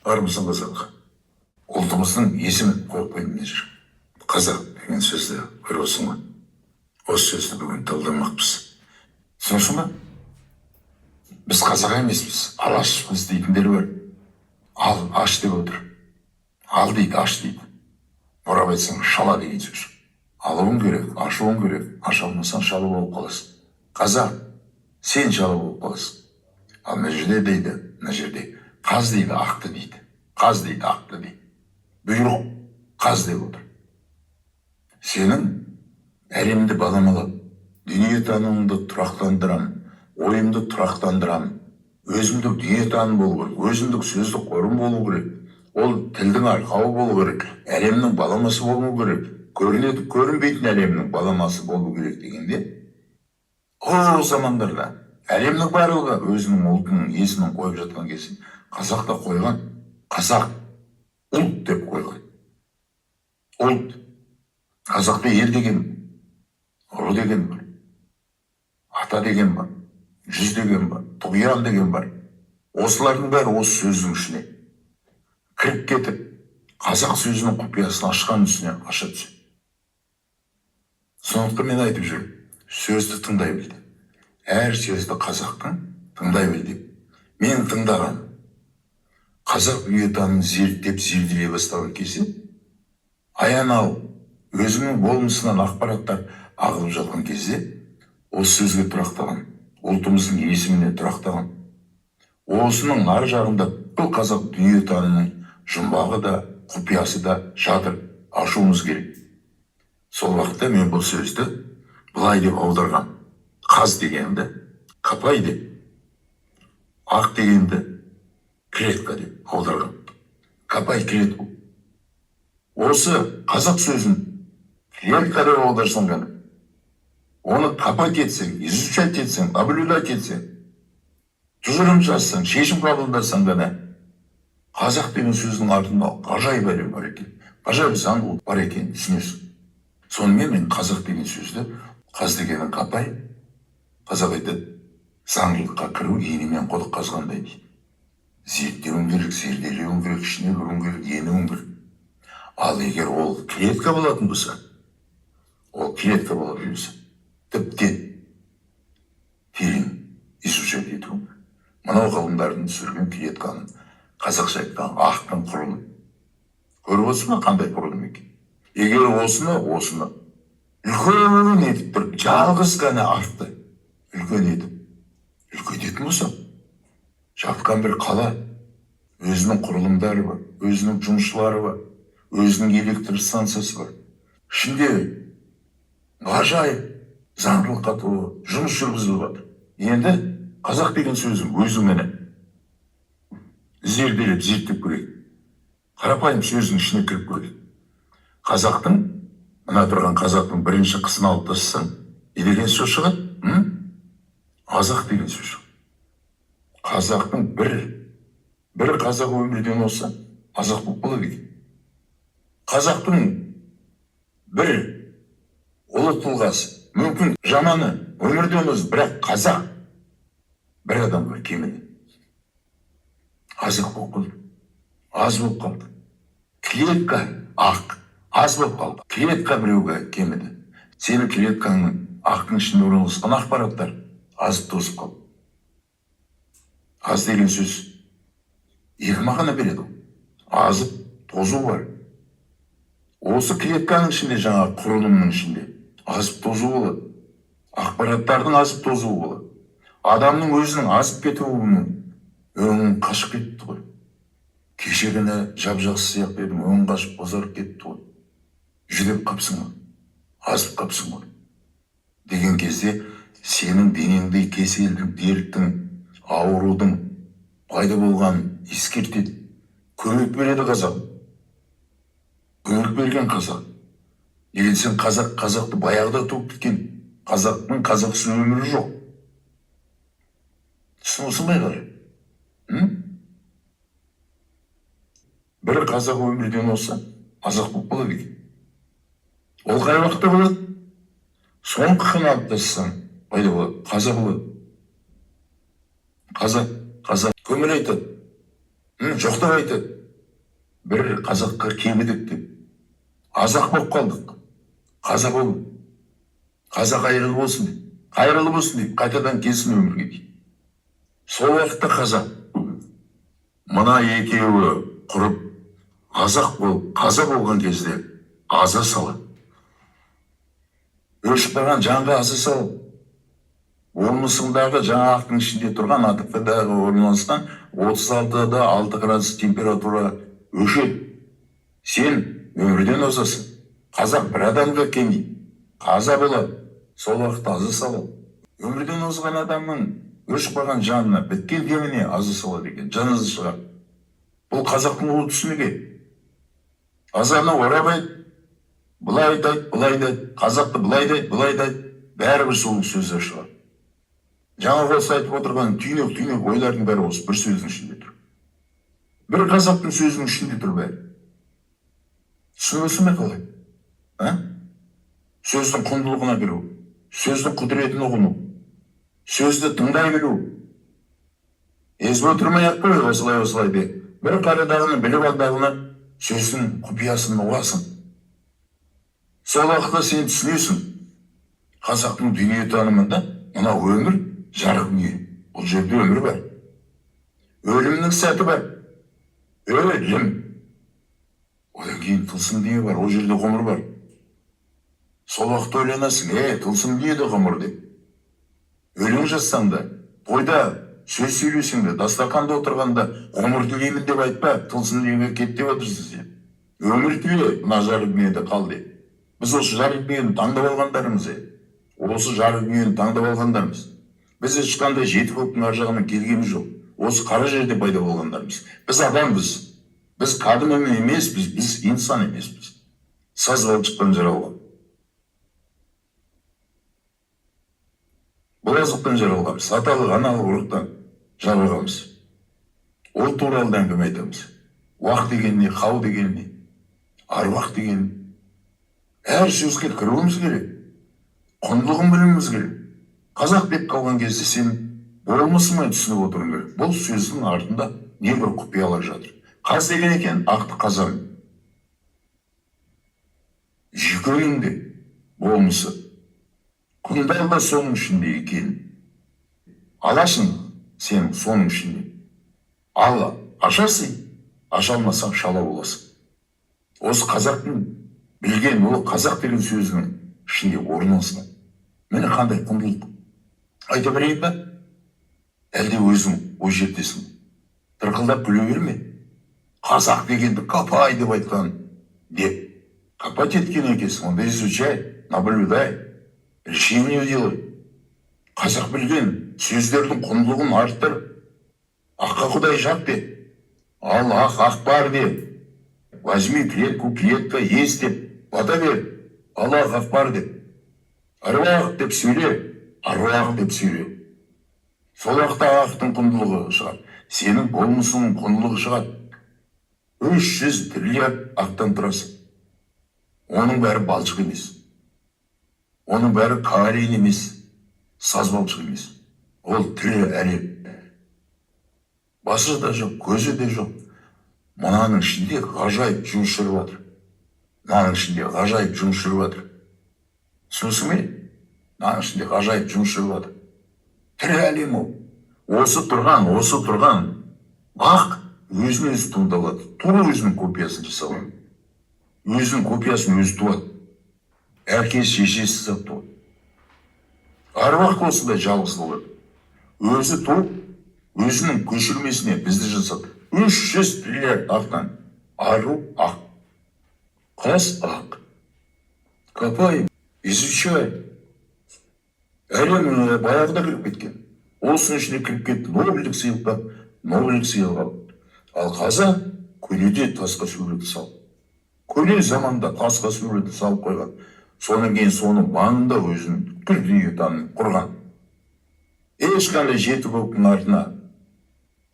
Бармысың қазаққа? Ұлтымыздың есімін қойып қойдым мына жерге. Қазақ деген сөзді көресің ғой. Осы сөзді бүгін талдамақпыз. Түсінесің ба? Біз қазақ емеспіз, алашпыз дейтіндер бар. Ал аш деп отыр. Ал дейді, аш дейді. Орап айтсаң шала деген сөз. Алуың керек, ашуың керек. Аша алмасаң шала болып қаласың. Қазақ, сен шала болып қаласың. Ал мына жерде дейді, мына жерде қаз дейді, ақты дейді. Қаз дейді, ақты дейді. Бұйрық қаз деп отыр. Сенің әлемді баламалап, дүниетанымыңды тұрақтандырам, ойымды тұрақтандырам, өзімдік дүниетаным болу керек, өзімдік сөздік қорым болу керек, ол тілдің арқауы болу керек, әлемнің баламасы болу керек, көрінеді көрінбейтін әлемнің баламасы болу керек дегенде, ол замандарда әлемнің барлығы өзінің ұлтының есімін қойып жатқан кезде қазақ та қойған. Қазақ ұлт деп қойған. Ұлт. Қазақта ел деген, ұры деген бар, ата деген бар, жүз деген бар, тұғиян деген бар. Осылардың бәрі осы сөздің ішіне кіріп кетіп, қазақ сөзінің құпиясын ашқан үстіне аша түседі. Сондықтан мен айтып жүрмін, сөзді тыңдай білді. Әр сөзді қазақтың тыңдай білді. Мен тыңдаған қазақ дүниетанымын зерттеп зерделей бастаған кезде аян алып, өзінің болмысынан ақпараттар ағылып жатқан кезде осы сөзге тұрақтаған, ұлтымыздың есіміне тұрақтаған. Осының ар жағында бұл қазақ дүниетанымының жұмбағы да, құпиясы да жатыр, ашуымыз керек. Сол уақытта мен бұл сөзді былай деп аударғам. Қаз дегенді капай деп, ақ дегенді клетка деп аударғам. Капай клетку. Осы қазақ сөзін клетка деп аударсаң ғана, оны капать етсең, изучать етсең, наблюдать етсең, тұжырым жазсаң, шешім қабылдасаң ғана, қазақ деген сөздің артында ғажайып әлем бар екен, ғажайып заңдылық бар екенін түсінесің. Сонымен мен қазақ деген сөзді, қаз дегенін капай, қазақ айтады, заңдылыққа кіру енемен құдық қазғандай дейді. Зерттеуің керек, зерделеуің керек, ішіне кіруің керек, енуің керек. Ал егер ол клетка болатын болса, тіптен терең изучать ету. Мынау ғалымдардың түсірген клетканың, қазақша айтқан ақтың құрылым. Көріп отырсың ба қандай құрылым екен? Егер осыны үлкен етіп тұрып, жалғыз ғана артты үлкен етіп, үлкейтетін болса, жатқан бір қала, өзінің құрылымдары бар, өзінің жұмысшылары бар, өзінің электр станциясы бар. Ішінде ғажайып заңдылыққа толы жұмыс жүргізіліп жатыр. Енді қазақ деген сөзің өзіңіне зерделеп, зерттеп көрейік. Қарапайым сөздің ішіне кіріп көрейік. Қазақтың, мына тұрған қазақтың бірінші қысын алып тастасаң, не деген сөз шығады? Азақ деген сөз. Қазақтың бір қазақ өмірден olsa, азақ болып болады екен. Қазақтың бір ұлы тұлғасы, мүмкін жаманы өмірден olsa, бірақ қазақ бір адамға кемеді. Азық болып қалды. Аз болып қалды. Клетка ақ, аз болып қалды. Клетка біреуге кемеді. Сенің клеткаңның ақтың ішінде орналасқан ақпараттар азып тозып қалды. Аз деген сөз екі мағына береді. Азып тозу бар. Осы клетканың ішінде, жаңа құрылымның ішінде азып тозу болады. Ақпараттардың азып тозуы болады. Адамның өзінің азып кетуінің өңін қашып кетті ғой. Кешегіні жап-жақсы сияқты едім, өң қашып бозарып кетті ғой. Жүдеп қапсың ғой, азып қапсың ғой. Деген кезде сенің денеңдей кеселдің, дерттің, аурудың пайда болған ескертеді. Көмек береді қазақ. Көмек берген қазақ. Егер сен қазақты баяғыда туып кеткен, қазақтың қазақсыз өмірі жоқ. Түсінесің бай қарай? Бір қазақ өмірден olsa, азақ болып болады екен. Ол қай уақытта болады? Соңғы қын алып тастасаң, пайда болады, қазақ болады. Қазақ көңіл айтады. Жоқтап айтады. Бір қазаққа кемідік деп. Азақ болып қалдық. Қаза бол. Қазақ қайырлы болсын деп. Қайырлы болсын деп. Қайтадан келсін өмірге дейді. Сол уақытта қазақ. Мына екеуі құрып, қазақ болып, қаза болған кезде аза салады. Өшіп қалған жанға аза салады. Болмысындағы жаңа ақтың ішінде тұрған АТФ-дағы орналасқан 36-да 6 градус температура өшеді. Сен өмірден озасың. Қазақ бір адамға келмейді. Қаза болады. Сол уақытта аза салады. Өмірден озған адамның өшіп қалған жанына, біткен деміне аза салады екен. Жаназа шығады. Бұл қазақтың ұлы түсінігі. Азаны орап айтады, былай айтады, былай айтады. Қазақты былай айтады, былай айтады. Бәрібір сол сөзі шығады. Жаңа осы айтып отырған түйнек ойлардың бәрі осы бір сөздің ішінде тұр. Бір қазақтың сөзінің ішінде тұр бәрі. Түсінесің ме қалай? Сөздің құндылығына кіру, сөздің құдіретін ұғыну, сөзді тыңдай білу. Езіп отырмай-ақ қой, осылай де. Бір қарадағыны біліп алдағыны сөздің құпиясын ұғасың. Сол уақытта сен түсінесің. Қазақтың дүние танымында мына өмір жарық дүние. Бұл жерде өмір бар. Өлімнің сәті бар. Өлім. Одан кейін тылсым дүние бар. Ол жерде ғұмыр бар. Сол уақытта ойланасың, тылсым дүниеде ғұмыр деп. Өлең жазсаң да, тойда сөз сөйлесең де, дастарханда отырғанда ғұмыр тілеймін деп айтпа, тылсым дүниеге кет деп отырсың сен. Өмір тіле, мына жарық дүниеде қал деп. Біз осы жарық дүниені таңдап алғандарымыз. Осы жарық дүниені таңдап алғандарымыз. Біз ешқандай жеті көктің ар жағына келгеніміз жоқ. Осы қара жерде пайда болғандармыз. Біз адамбыз. Біз кәдім емеспіз, біз инсан емеспіз. Саз балшықтан жаралған. Бұлазықтан жаралғанбыз. Аталық, аналық ұрықтан жаралғанбыз. Ол туралы әңгіме айтамыз. Уақ деген не, хау деген не, аруақ деген не. Әр сөзге кіруіміз керек. Құндылығын білуіміз керек. Қазақ деп қалған кезде сен болмысымен түсініп отыруың керек. Бұл сөздің артында не бір құпиялар жатыр. Қаз деген екен, ақты қазан. Жүйкенің де болмысы. Құндал да соның ішінде екен. Алашың сен соның ішінде. Ал ашасың, аша алмасаң шала боласың. Осы қазақтың білген, ол қазақ деген сөзінің ішінде орналасқан. Міне қандай құндылық. Айта берейін ба? Әлде өзің ой жертесің. Тырқылдап күле берме. Қазақ дегенді копай деп айтқан деп. Копать еткен екенсің, онда изучай, наблюдай. Решение делай. Қазақ білген сөздердің құндылығын арттыр. Аққа құдай жат де. Ал ақ бар де. Возьми клетка, есть деп. Бата бер. Ал ақ бар деп. Аруақ деп сөйле. Аруақ деп сөйле. Сол уақытта ақтың құндылығы шығады. Сенің болмысыңның құндылығы шығады. 300 триллиард ақтан тұрасың. Оның бәрі балшық емес. Оның бәрі калий емес. Саз балшық емес. Ол тірі әлем. Басы да жоқ, көзі де жоқ. Мынаның ішінде ғажайып жұмыс жүріп жатыр. Мынаның ішінде ғажайып жұмыс жүріп жатыр. Түсінесің ме? Мынаның ішінде ғажайып жұмыс жүріп жатыр. Тірі әлем ол. Осы тұрған ақ өзін өзі туындалады. Тура өзінің копиясын жасалады. Өзінің копиясын өзі туады. Әркез шешесіз ақ туады. Аруақ болса да жалғыз болады. Өзі туып, өзінің көшірмесіне бізді жасады. 300 триллиард ақтан. Ару ақ. Қас ақ. Копай, изучай. Әлем баяғыда кіріп кеткен. Осының ішіне кіріп кетті. Нобельдік сыйлыққа. Ал қазақ көнеде тасқа суреті салып. Көне заманда тасқа суреті салып қойған. Содан кейін соның маңында өзінің бүкіл дүниетанымын құрған. Ешқандай жеті көктің артына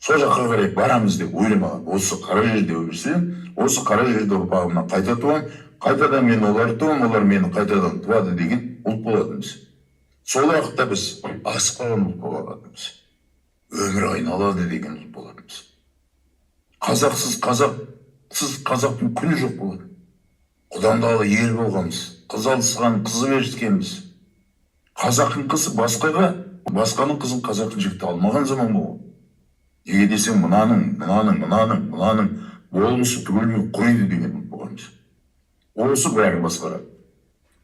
сол жаққа қарай барамыз деп ойламаған. Осы қара жерде өмір сүремін, осы қара жерде ұрпағымнан қайта туамын, қайтадан мен оларды туамын, олар мені қайтадан туады деген ұлт болатынбыз. Сол уақытта біз асып қалған ұлт болатынбыз. Өмір айналады деген ұлт болатынбыз. Қазақсыз қазақтың күні жоқ болады. Құдан тағала ел болғанбыз, қыз алысқан, қызы беріскенбіз. Қазақтың қызы басқаға, басқаның қызын қазақтың жігіті алмаған заман болған. Неге десең, мынаның болмысы түгелмен құриды деген болғанбыз. Осы бәрі басқарады.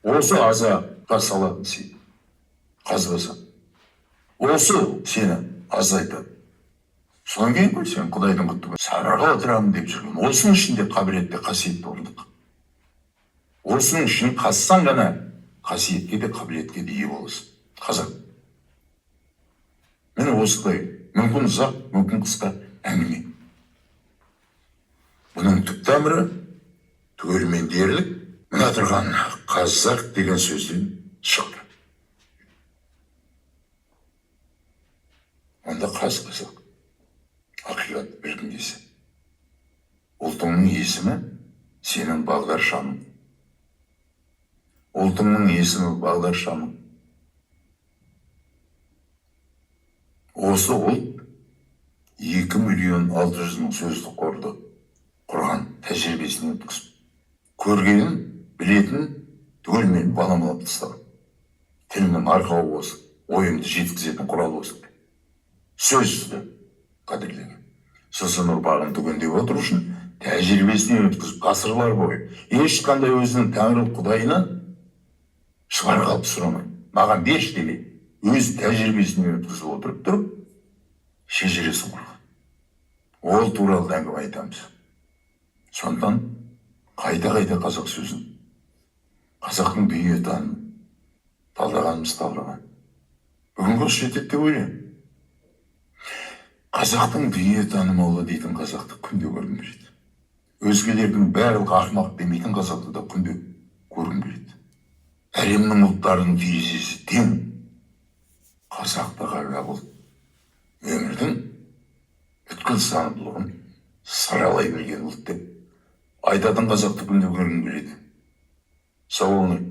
Осы азаға салатын сен, қазбаса. Осы сені азайтады. Содан кейін ғой сен Құдайдың құтты сарыға отырамын деп жүрген. Осының ішінде қабілетті, қасиетті орындық. Осының үшін қазсаң ғана қасиетке де қабілетке де ие боласың. Қазақ. Міне осылай мүмкін ұзақ, мүмкін қысқа әңгіме. Бұның түп тамыры түгелімен дерлік мына тұрған қазақ деген сөзден шықты. Онда қазақ. Ақиқат білгің десе. Ұлтыңның есімі сенің бағдаршамың. Ұлтыңның есімі бағдаршамың. Осы ұлт 2.600.000 сөздік қорды құрған, тәжірибесін өткізіп, көргенін, білетін түгелмен баламалап тастаған. Тілінің арқауы болсын, ойымды жеткізетін құрал болсын. Сөзді қадірлеген. Сосын ұрпағын түгендеп отыру үшін тәжірибесіне өткізіп, ғасырлар бойы ешқандай өзінің тәңір құдайынан шығар қалып сұрамай, маған берші демей, өз тәжірибесіне өткізіп отырып тұрып, шежіресін құрған. Ол туралы әңгіме айтамыз. Сондықтан қайта қазақ сөзін, қазақтың дүниетанын талдағанымыз талдаған. Бүгінгі жетеді деп ойлаймын. Қазақтың дүниетанымы дейтін қазақты күнде көргім келеді. Өзгелердің барлығы ақымақ демейтін қазақты да күнде көргім келеді. Әлемнің ұлттарының терезесі тең. Қазақты ғана бұл өмірдің бүткіл сандылығын саралай білген ұлт деп айтатын қазақты күнде көргім келеді. Сау болыңдар.